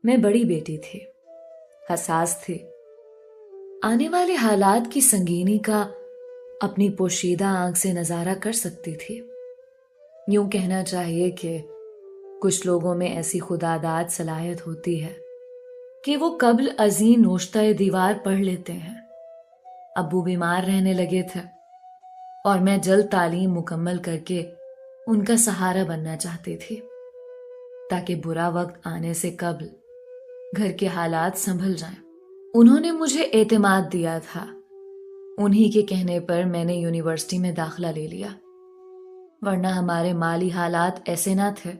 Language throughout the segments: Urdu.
میں بڑی بیٹی تھی، حساس تھی، آنے والے حالات کی سنگینی کا اپنی پوشیدہ آنکھ سے نظارہ کر سکتی تھی۔ یوں کہنا چاہیے کہ کچھ لوگوں میں ایسی خداداد صلاحیت ہوتی ہے کہ وہ قبل ازیں نوشتہ دیوار پڑھ لیتے ہیں۔ ابو بیمار رہنے لگے تھے اور میں جلد تعلیم مکمل کر کے ان کا سہارا بننا چاہتی تھی تاکہ برا وقت آنے سے قبل گھر کے حالات سنبھل جائیں۔ انہوں نے مجھے اعتماد دیا تھا، انہی کے کہنے پر میں نے یونیورسٹی میں داخلہ لے لیا، ورنہ ہمارے مالی حالات ایسے نہ تھے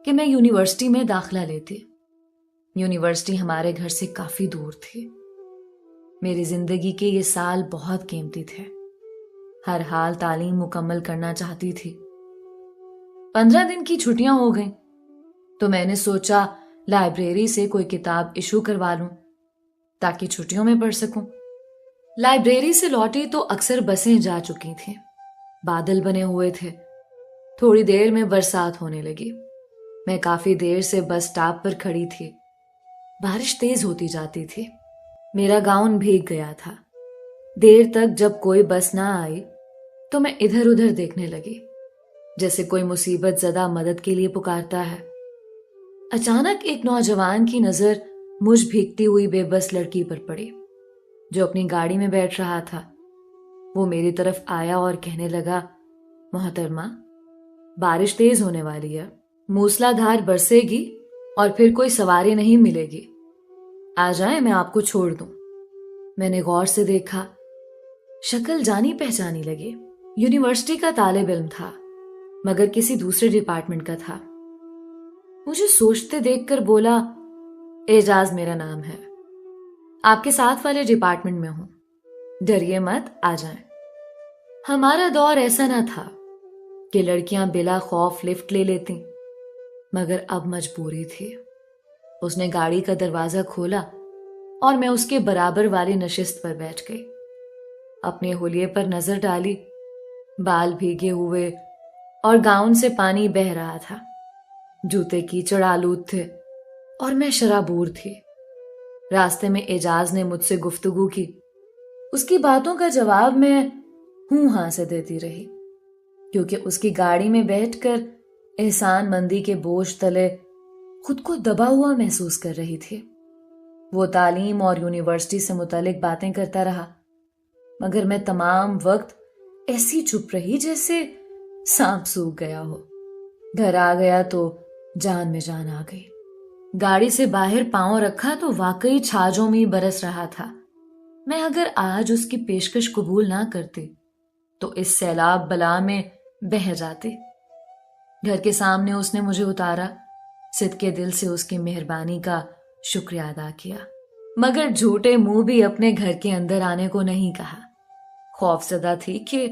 کہ میں یونیورسٹی میں داخلہ لیتی۔ یونیورسٹی ہمارے گھر سے کافی دور تھی۔ میری زندگی کے یہ سال بہت قیمتی تھے، ہر حال تعلیم مکمل کرنا چاہتی تھی۔ 15 دن کی چھٹیاں ہو گئیں تو میں نے سوچا لائبریری سے کوئی کتاب ایشو کروا لوں تاکہ چھٹیوں میں پڑھ سکوں۔ لائبریری سے لوٹی تو اکثر بسیں جا چکی تھیں، بادل بنے ہوئے تھے، تھوڑی دیر میں برسات ہونے لگی۔ میں کافی دیر سے بس سٹاپ پر کھڑی تھی، بارش تیز ہوتی جاتی تھی، میرا گاؤن بھیگ گیا تھا۔ دیر تک جب کوئی بس نہ آئی تو میں ادھر ادھر دیکھنے لگی، جیسے کوئی مصیبت زدہ مدد کے لیے پکارتا ہے۔ اچانک ایک نوجوان کی نظر مجھ بھیگتی ہوئی بے بس لڑکی پر پڑی جو اپنی گاڑی میں بیٹھ رہا تھا۔ وہ میری طرف آیا اور کہنے لگا، محترمہ، بارش تیز ہونے والی ہے، موسلا دھار برسے گی اور پھر کوئی سواری نہیں ملے گی، آ جائیں میں آپ کو چھوڑ دوں۔ میں نے غور سے دیکھا، شکل جانی پہچانی لگی۔ یونیورسٹی کا طالب علم تھا مگر کسی دوسرے ڈپارٹمنٹ کا تھا۔ مجھے سوچتے دیکھ کر بولا، اعجاز میرا نام ہے، آپ کے ساتھ والے ڈپارٹمنٹ میں ہوں، ڈریے مت، آ جائیں۔ ہمارا دور ایسا نہ تھا کہ لڑکیاں بلا خوف لفٹ لے لیتیں، مگر اب مجبوری تھی۔ اس نے گاڑی کا دروازہ کھولا اور میں اس کے برابر والی نشست پر بیٹھ گئی۔ اپنے حلیے پر نظر ڈالی، بال بھیگے ہوئے اور گاؤن سے پانی بہہ رہا تھا، جوتے کیچڑ آلود تھے اور میں شرابور تھی۔ راستے میں اعجاز نے مجھ سے گفتگو کی، اس کی باتوں کا جواب میں ہوں ہاں سے دیتی رہی، کیونکہ اس کی گاڑی میں بیٹھ کر احسان مندی کے بوجھ تلے خود کو دبا ہوا محسوس کر رہی تھی۔ وہ تعلیم اور یونیورسٹی سے متعلق باتیں کرتا رہا، مگر میں تمام وقت ایسی چپ رہی جیسے سانپ سوکھ گیا ہو۔ گھر آ گیا تو جان میں جان آ گئی۔ گاڑی سے باہر پاؤں رکھا تو واقعی چھاجوں میں برس رہا تھا۔ میں اگر آج اس کی پیشکش قبول نہ کرتی تو اس سیلاب بلا میں بہہ جاتی۔ گھر کے سامنے اس نے مجھے اتارا، صدقے دل سے اس کی مہربانی کا شکریہ ادا کیا، مگر جھوٹے منہ بھی اپنے گھر کے اندر آنے کو نہیں کہا۔ خوف زدہ تھی کہ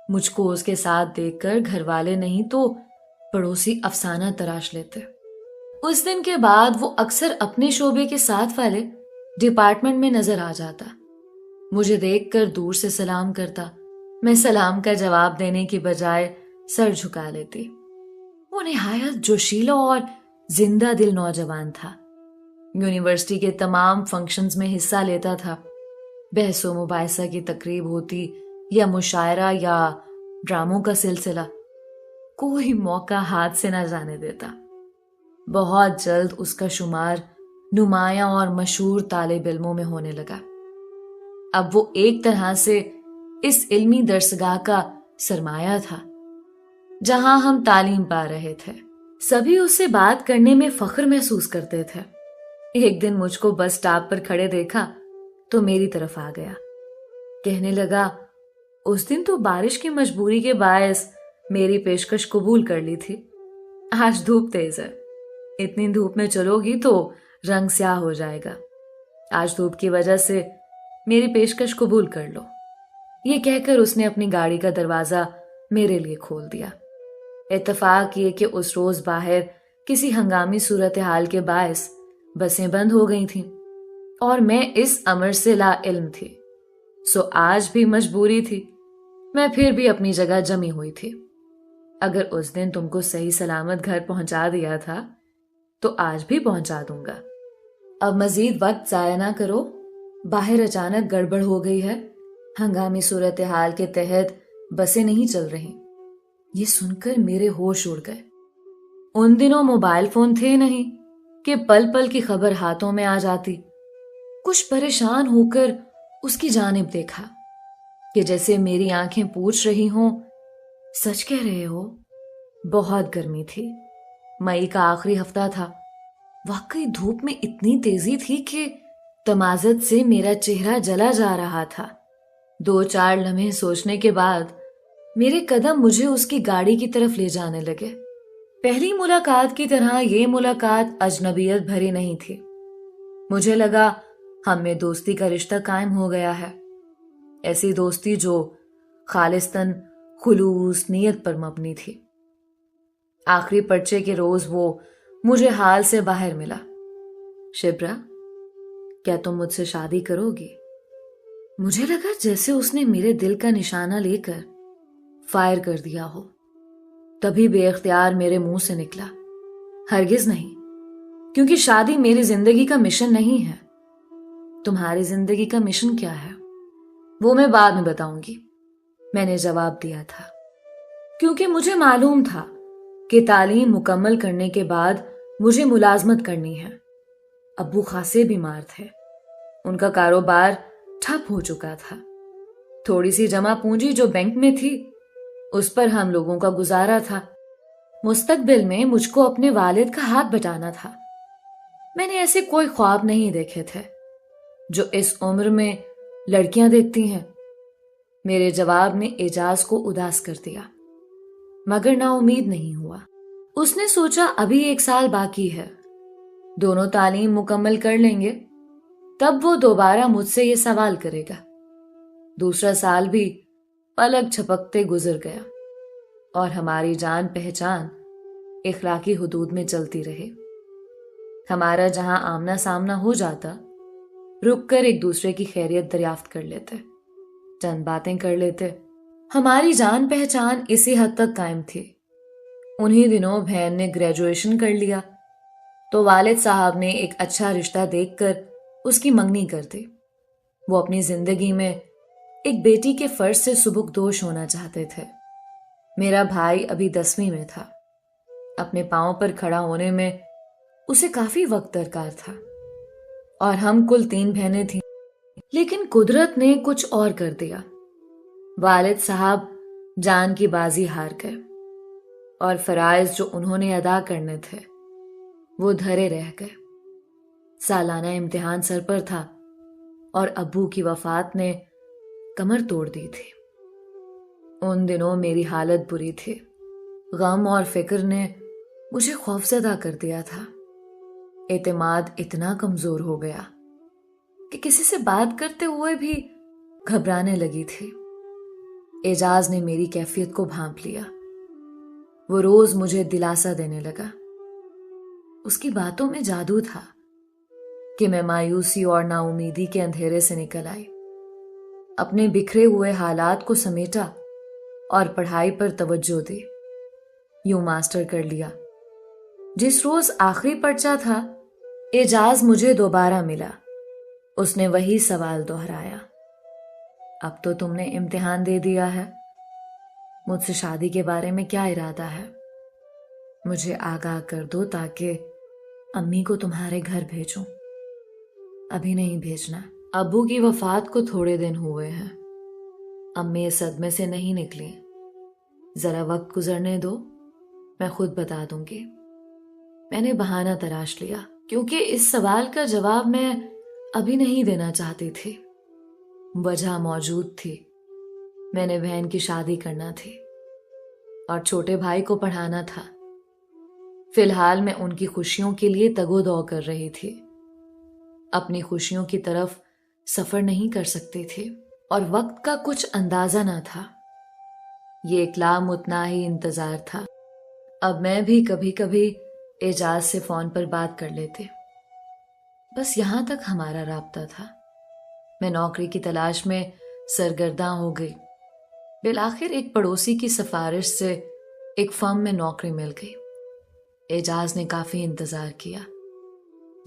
مجھ کو اس کے ساتھ دیکھ کر گھر والے نہیں تو پڑوسی افسانہ تراش لیتے۔ اس دن کے بعد وہ اکثر اپنے شعبے کے ساتھ والے ڈپارٹمنٹ میں نظر آ جاتا، مجھے دیکھ کر دور سے سلام کرتا، میں سلام کا جواب دینے کی بجائے سر جھکا لیتی۔ وہ نہایت جوشیلا اور زندہ دل نوجوان تھا، یونیورسٹی کے تمام فنکشنز میں حصہ لیتا تھا، بحث و مباحثہ کی تقریب ہوتی یا مشاعرہ یا ڈراموں کا سلسلہ، کوئی موقع ہاتھ سے نہ جانے دیتا۔ بہت جلد اس کا شمار نمایاں اور مشہور طالب علموں میں ہونے لگا۔ اب وہ ایک طرح سے اس علمی درسگاہ کا سرمایہ تھا جہاں ہم تعلیم پا رہے تھے۔ سبھی اس سے بات کرنے میں فخر محسوس کرتے تھے۔ ایک دن مجھ کو بس سٹاپ پر کھڑے دیکھا تو میری طرف آ گیا، کہنے لگا، اس دن تو بارش کی مجبوری کے باعث میری پیشکش قبول کر لی تھی، آج دھوپ تیز ہے، اتنی دھوپ میں چلو گی تو رنگ سیاہ ہو جائے گا، آج دھوپ کی وجہ سے میری پیشکش قبول کر لو۔ یہ کہہ کر اس نے اپنی گاڑی کا دروازہ میرے لیے کھول دیا۔ اتفاق یہ کہ اس روز باہر کسی ہنگامی صورتحال کے باعث بسیں بند ہو گئی تھیں اور میں اس امر سے لا علم تھی، سو آج بھی مجبوری تھی، میں پھر بھی اپنی جگہ جمی ہوئی تھی۔ اگر اس دن تم کو صحیح سلامت گھر پہنچا دیا تھا تو آج بھی پہنچا دوں گا۔ اب مزید وقت ضائع نہ کرو، باہر اچانک گڑبڑ ہو گئی ہے، ہنگامی صورتحال کے تحت بسیں نہیں چل رہی۔ یہ سن کر میرے ہوش اڑ گئے۔ ان دنوں موبائل فون تھے نہیں کہ پل پل کی خبر ہاتھوں میں آ جاتی۔ کچھ پریشان ہو کر اس کی جانب دیکھا کہ جیسے میری آنکھیں پوچھ رہی ہوں، سچ کہہ رہے ہو؟ بہت گرمی تھی، مئی کا آخری ہفتہ تھا۔ واقعی دھوپ میں اتنی تیزی تھی کہ تمازت سے میرا چہرہ جلا جا رہا تھا۔ 2-4 لمحے سوچنے کے بعد میرے قدم مجھے اس کی گاڑی کی طرف لے جانے لگے۔ پہلی ملاقات کی طرح یہ ملاقات اجنبیت بھری نہیں تھی۔ مجھے لگا ہم میں دوستی کا رشتہ قائم ہو گیا ہے، ایسی دوستی جو خالصتاً خلوص نیت پر مبنی تھی۔ آخری پرچے کے روز وہ مجھے حال سے باہر ملا۔ شبرا، کیا تم مجھ سے شادی کرو گی؟ مجھے لگا جیسے اس نے میرے دل کا نشانہ لے کر فائر کر دیا ہو۔ تبھی بے اختیار میرے منہ سے نکلا، ہرگز نہیں، کیونکہ شادی میری زندگی کا مشن نہیں ہے۔ تمہاری زندگی کا مشن کیا ہے وہ میں بعد میں بتاؤں گی، میں نے جواب دیا تھا، کیونکہ مجھے معلوم تھا کہ تعلیم مکمل کرنے کے بعد مجھے ملازمت کرنی ہے۔ ابو خاصے بیمار تھے، ان کا کاروبار ٹھپ ہو چکا تھا۔ تھوڑی سی جمع پونجی جو بینک میں تھی اس پر ہم لوگوں کا گزارا تھا۔ مستقبل میں مجھ کو اپنے والد کا ہاتھ بٹانا تھا۔ میں نے ایسے کوئی خواب نہیں دیکھے تھے جو اس عمر میں لڑکیاں دیکھتی ہیں۔ میرے جواب نے اعجاز کو اداس کر دیا، مگر نا امید نہیں ہوا۔ اس نے سوچا ابھی 1 سال باقی ہے، دونوں تعلیم مکمل کر لیں گے، تب وہ دوبارہ مجھ سے یہ سوال کرے گا۔ دوسرا سال بھی پلک جھپکتے گزر گیا اور ہماری جان پہچان اخلاقی حدود میں چلتی رہی۔ ہمارا جہاں آمنا سامنا ہو جاتا، رک کر ایک دوسرے کی خیریت دریافت کر لیتے، چند باتیں کر لیتے۔ ہماری جان پہچان اسی حد تک قائم تھی۔ انہی دنوں بہن نے گریجویشن کر لیا تو والد صاحب نے ایک اچھا رشتہ دیکھ کر اس کی منگنی کر دی۔ وہ اپنی زندگی میں ایک بیٹی کے فرض سے سبکدوش ہونا چاہتے تھے۔ میرا بھائی ابھی 10ویں میں تھا، اپنے پاؤں پر کھڑا ہونے میں اسے کافی وقت درکار تھا، اور ہم کل 3 بہنیں تھیں۔ لیکن قدرت نے کچھ اور کر دیا۔ والد صاحب جان کی بازی ہار گئے اور فرائض جو انہوں نے ادا کرنے تھے وہ دھرے رہ گئے۔ سالانہ امتحان سر پر تھا اور ابو کی وفات نے کمر توڑ دی تھی۔ ان دنوں میری حالت بری تھی، غم اور فکر نے مجھے خوفزدہ کر دیا تھا۔ اعتماد اتنا کمزور ہو گیا کہ کسی سے بات کرتے ہوئے بھی گھبرانے لگی تھی۔ اعجاز نے میری کیفیت کو بھانپ لیا۔ وہ روز مجھے دلاسا دینے لگا۔ اس کی باتوں میں جادو تھا کہ میں مایوسی اور نا امیدی کے اندھیرے سے نکل آئی، اپنے بکھرے ہوئے حالات کو سمیٹا اور پڑھائی پر توجہ دی۔ یوں ماسٹر کر لیا۔ جس روز آخری پرچہ تھا، اعجاز مجھے دوبارہ ملا۔ اس نے وہی سوال دہرایا، اب تو تم نے امتحان دے دیا ہے، مجھ سے شادی کے بارے میں کیا ارادہ ہے؟ مجھے آگاہ کر دو تاکہ امی کو تمہارے گھر بھیجوں۔ ابھی نہیں بھیجنا، ابو کی وفات کو تھوڑے دن ہوئے ہیں، امی اس صدمے سے نہیں نکلی، ذرا وقت گزرنے دو، میں خود بتا دوں گی۔ میں نے بہانہ تراش لیا کیونکہ اس سوال کا جواب میں ابھی نہیں دینا چاہتی تھی۔ وجہ موجود تھی، میں نے بہن کی شادی کرنا تھی اور چھوٹے بھائی کو پڑھانا تھا۔ فی الحال میں ان کی خوشیوں کے لیے تگ و دو کر رہی تھی، اپنی خوشیوں کی طرف سفر نہیں کر سکتی تھی اور وقت کا کچھ اندازہ نہ تھا۔ یہ ایک لامتناہی انتظار تھا۔ اب میں بھی کبھی کبھی اعجاز سے فون پر بات کر لیتے، بس یہاں تک ہمارا رابطہ تھا۔ میں نوکری کی تلاش میں سرگرداں ہو گئی۔ بالآخر ایک پڑوسی کی سفارش سے ایک فرم میں نوکری مل گئی۔ اعجاز نے کافی انتظار کیا۔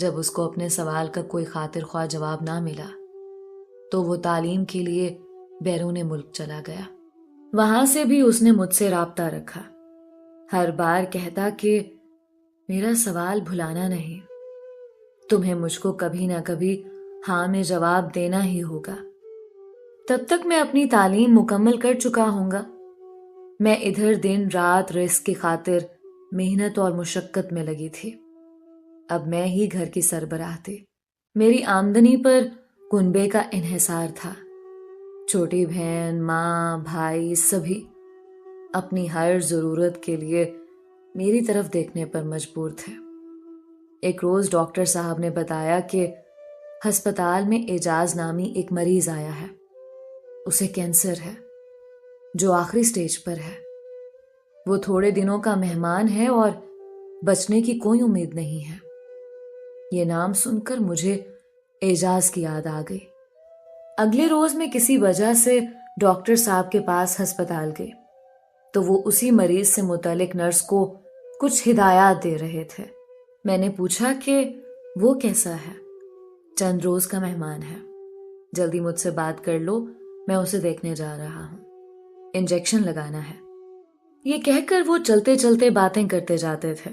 جب اس کو اپنے سوال کا کوئی خاطر خواہ جواب نہ ملا تو وہ تعلیم کے لیے بیرون ملک چلا گیا۔ وہاں سے بھی اس نے مجھ سے رابطہ رکھا، ہر بار کہتا کہ میرا سوال بھلانا نہیں، تمہیں مجھ کو کبھی نہ کبھی ہاں میں جواب دینا ہی ہوگا۔ تب تک میں اپنی تعلیم مکمل کر چکا ہوں گا۔ میں ادھر دن رات رزق کی خاطر محنت اور مشقت میں لگی تھی۔ اب میں ہی گھر کی سربراہ تھی۔ میری آمدنی پر کنبے کا انحصار تھا۔ چھوٹی بہن، ماں، بھائی سبھی اپنی ہر ضرورت کے لیے میری طرف دیکھنے پر مجبور تھے۔ ایک روز ڈاکٹر صاحب نے بتایا کہ ہسپتال میں اعجاز نامی ایک مریض آیا ہے، اسے کینسر ہے جو آخری سٹیج پر ہے۔ وہ تھوڑے دنوں کا مہمان ہے اور بچنے کی کوئی امید نہیں ہے۔ یہ نام سن کر مجھے اعجاز کی یاد آ گئی۔ اگلے روز میں کسی وجہ سے ڈاکٹر صاحب کے پاس ہسپتال گئی تو وہ اسی مریض سے متعلق نرس کو کچھ ہدایات دے رہے تھے۔ میں نے پوچھا کہ وہ کیسا ہے؟ چند روز کا مہمان ہے، جلدی مجھ سے بات کر لو، میں اسے دیکھنے جا رہا ہوں، انجیکشن لگانا ہے۔ یہ کہہ کر وہ چلتے چلتے باتیں کرتے جاتے تھے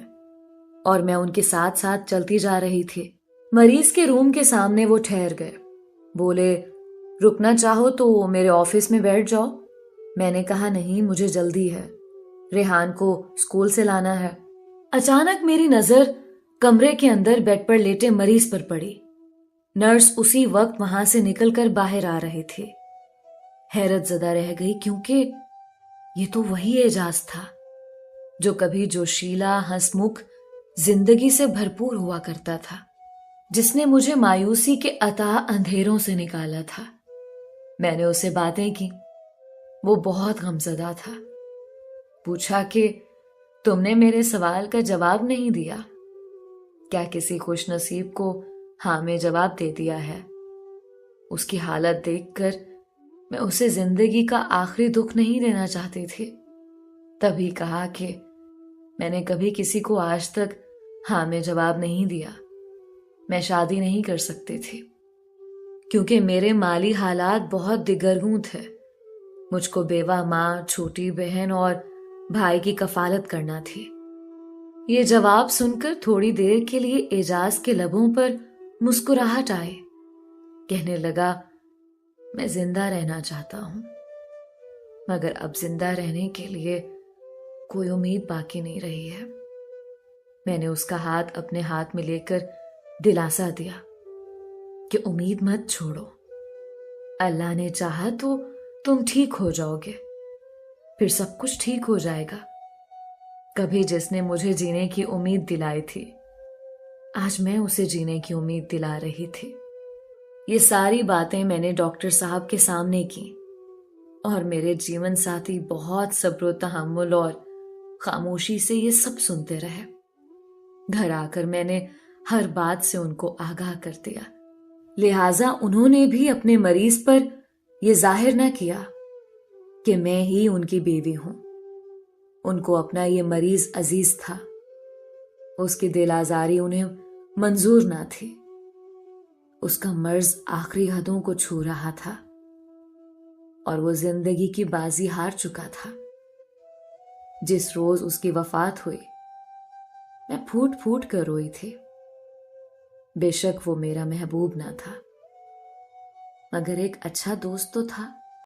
اور میں ان کے ساتھ ساتھ چلتی جا رہی تھی۔ مریض کے روم کے سامنے وہ ٹھہر گئے، بولے رکنا چاہو تو میرے آفس میں بیٹھ جاؤ۔ میں نے کہا نہیں، مجھے جلدی ہے، ریحان کو اسکول سے لانا ہے۔ اچانک میری نظر کمرے کے اندر بیڈ پر لیٹے مریض پر پڑی۔ نرس اسی وقت وہاں سے نکل کر باہر آ رہی تھی۔ حیرت زدہ رہ گئی کیونکہ یہ تو وہی اعجاز تھا جو کبھی جوشیلا، ہنسمکھ، زندگی سے بھرپور ہوا کرتا تھا، جس نے مجھے مایوسی کے اتاہ اندھیروں سے نکالا تھا۔ میں نے اسے باتیں کی، وہ بہت غمزدہ تھا۔ پوچھا کہ تم نے میرے سوال کا جواب نہیں دیا، کیا کسی خوش نصیب کو ہاں میں جواب دے دیا ہے؟ اس کی حالت دیکھ کر میں اسے زندگی کا آخری دکھ نہیں دینا چاہتی تھی۔ تبھی کہا کہ میں نے کبھی کسی کو آج تک ہاں میں جواب نہیں دیا۔ میں شادی نہیں کر سکتی تھی کیونکہ میرے مالی حالات بہت دگرگوں تھے۔ مجھ کو بیوہ ماں، چھوٹی بہن اور بھائی کی کفالت کرنا تھی۔ یہ جواب سن کر تھوڑی دیر کے لیے اعجاز کے لبوں پر مسکراہٹ آئی۔ کہنے لگا میں زندہ رہنا چاہتا ہوں، مگر اب زندہ رہنے کے لیے کوئی امید باقی نہیں رہی ہے۔ میں نے اس کا ہاتھ اپنے ہاتھ میں لے کر دلاسا دیا کہ امید مت چھوڑو، اللہ نے چاہا تو تم ٹھیک ہو جاؤ گے، پھر سب کچھ ٹھیک ہو جائے گا۔ کبھی جس نے مجھے جینے کی امید دلائی تھی، آج میں اسے جینے کی امید دلا رہی تھی۔ یہ ساری باتیں میں نے ڈاکٹر صاحب کے سامنے کی اور میرے جیون ساتھی بہت صبر و تحمل اور خاموشی سے یہ سب سنتے رہے۔ گھر آ کر میں نے ہر بات سے ان کو آگاہ کر دیا، لہٰذا انہوں نے بھی اپنے مریض پر یہ ظاہر نہ کیا کہ میں ہی ان کی بیوی ہوں۔ ان کو اپنا یہ مریض عزیز تھا، اس کی دل آزاری انہیں منظور نہ تھی۔ اس کا مرض آخری حدوں کو چھو رہا تھا اور وہ زندگی کی بازی ہار چکا تھا۔ جس روز اس کی وفات ہوئی میں پھوٹ پھوٹ کر روئی تھی۔ بے شک وہ میرا محبوب نہ تھا، مگر ایک اچھا دوست تو تھا۔